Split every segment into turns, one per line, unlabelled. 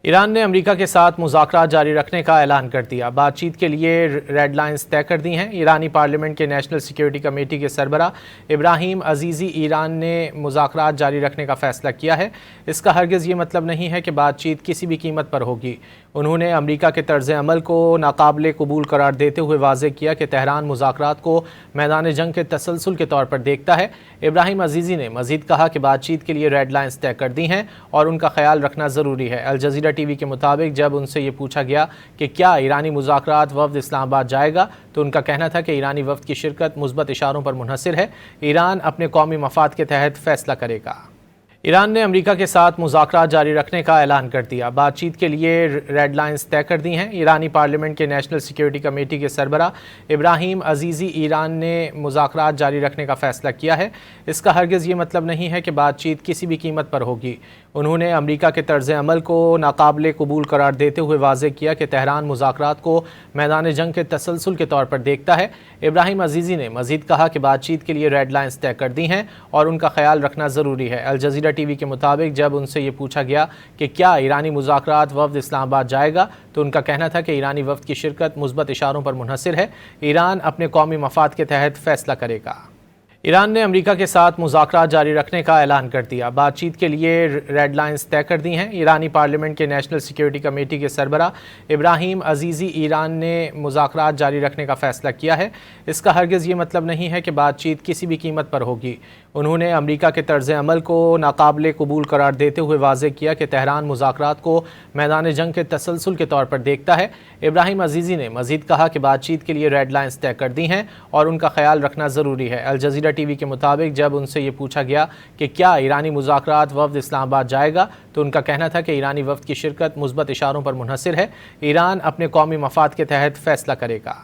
ایران نے امریکہ کے ساتھ مذاکرات جاری رکھنے کا اعلان کر دیا۔ بات چیت کے لیے ریڈ لائنز طے کر دی ہیں۔ ایرانی پارلیمنٹ کے نیشنل سیکیورٹی کمیٹی کے سربراہ ابراہیم عزیزی ایران نے مذاکرات جاری رکھنے کا فیصلہ کیا ہے۔ اس کا ہرگز یہ مطلب نہیں ہے کہ بات چیت کسی بھی قیمت پر ہوگی۔ انہوں نے امریکہ کے طرز عمل کو ناقابل قبول قرار دیتے ہوئے واضح کیا کہ تہران مذاکرات کو میدان جنگ کے تسلسل کے طور پر دیکھتا ہے۔ ابراہیم عزیزی نے مزید کہا کہ بات چیت کے لیے ریڈ لائنز طے کر دی ہیں اور ان کا خیال رکھنا ضروری ہے۔ الجزیرہ ٹی وی کے مطابق جب ان سے یہ پوچھا گیا کہ کیا ایرانی مذاکرات وفد اسلام آباد جائے گا تو ان کا کہنا تھا کہ ایرانی وفد کی شرکت مثبت اشاروں پر منحصر ہے۔ ایران اپنے قومی مفاد کے تحت فیصلہ کرے گا۔ ایران نے امریکہ کے ساتھ مذاکرات جاری رکھنے کا اعلان کر دیا۔ بات چیت کے لیے ریڈ لائنز طے کر دی ہیں۔ ایرانی پارلیمنٹ کے نیشنل سیکیورٹی کمیٹی کے سربراہ ابراہیم عزیزی ایران نے مذاکرات جاری رکھنے کا فیصلہ کیا ہے۔ اس کا ہرگز یہ مطلب نہیں ہے کہ بات چیت کسی بھی قیمت پر ہوگی۔ انہوں نے امریکہ کے طرز عمل کو ناقابل قبول قرار دیتے ہوئے واضح کیا کہ تہران مذاکرات کو میدان جنگ کے تسلسل کے طور پر دیکھتا ہے۔ ابراہیم عزیزی نے مزید کہا کہ بات چیت کے لیے ریڈ لائنز طے کر دی ہیں اور ان کا خیال رکھنا ضروری ہے۔ الجزیرہ ٹی وی کے مطابق جب ان سے یہ پوچھا گیا کہ کیا ایرانی مذاکرات وفد اسلام آباد جائے گا تو ان کا کہنا تھا کہ ایرانی وفد کی شرکت مثبت اشاروں پر منحصر ہے۔ ایران اپنے قومی مفاد کے تحت فیصلہ کرے گا۔ ایران نے امریکہ کے ساتھ مذاکرات جاری رکھنے کا اعلان کر دیا۔ بات چیت کے لیے ریڈ لائنز طے کر دی ہیں۔ ایرانی پارلیمنٹ کے نیشنل سیکیورٹی کمیٹی کے سربراہ ابراہیم عزیزی ایران نے مذاکرات جاری رکھنے کا فیصلہ کیا ہے۔ اس کا ہرگز یہ مطلب نہیں ہے کہ بات چیت کسی بھی قیمت پر ہوگی۔ انہوں نے امریکہ کے طرز عمل کو ناقابل قبول قرار دیتے ہوئے واضح کیا کہ تہران مذاکرات کو میدان جنگ کے تسلسل کے طور پر دیکھتا ہے۔ ابراہیم عزیزی نے مزید کہا کہ بات چیت کے لیے ریڈ لائنز طے کر دی ہیں اور ان کا خیال رکھنا ضروری ہے۔ الجزیرہ ٹی وی کے مطابق جب ان سے یہ پوچھا گیا کہ کیا ایرانی مذاکرات وفد اسلام آباد جائے گا تو ان کا کہنا تھا کہ ایرانی وفد کی شرکت مثبت اشاروں پر منحصر ہے۔ ایران اپنے قومی مفاد کے تحت فیصلہ کرے گا۔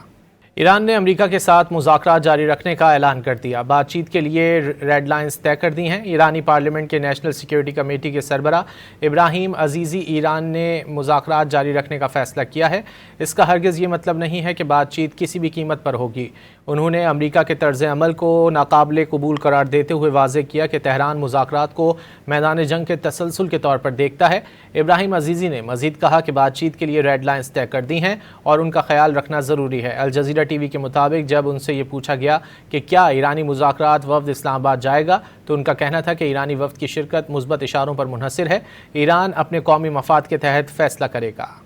ایران نے امریکہ کے ساتھ مذاکرات جاری رکھنے کا اعلان کر دیا۔ بات چیت کے لیے ریڈ لائنز طے کر دی ہیں۔ ایرانی پارلیمنٹ کے نیشنل سیکیورٹی کمیٹی کے سربراہ ابراہیم عزیزی ایران نے مذاکرات جاری رکھنے کا فیصلہ کیا ہے۔ اس کا ہرگز یہ مطلب نہیں ہے کہ بات چیت کسی بھی قیمت پر ہوگی۔ انہوں نے امریکہ کے طرز عمل کو ناقابل قبول قرار دیتے ہوئے واضح کیا کہ تہران مذاکرات کو میدان جنگ کے تسلسل کے طور پر دیکھتا ہے۔ ابراہیم عزیزی نے مزید کہا کہ بات چیت کے لیے ریڈ لائنز طے کر دی ہیں اور ان کا خیال رکھنا ضروری ہے۔ الجزیرہ ٹی وی کے مطابق جب ان سے یہ پوچھا گیا کہ کیا ایرانی مذاکرات وفد اسلام آباد جائے گا تو ان کا کہنا تھا کہ ایرانی وفد کی شرکت مثبت اشاروں پر منحصر ہے۔ ایران اپنے قومی مفاد کے تحت فیصلہ کرے گا۔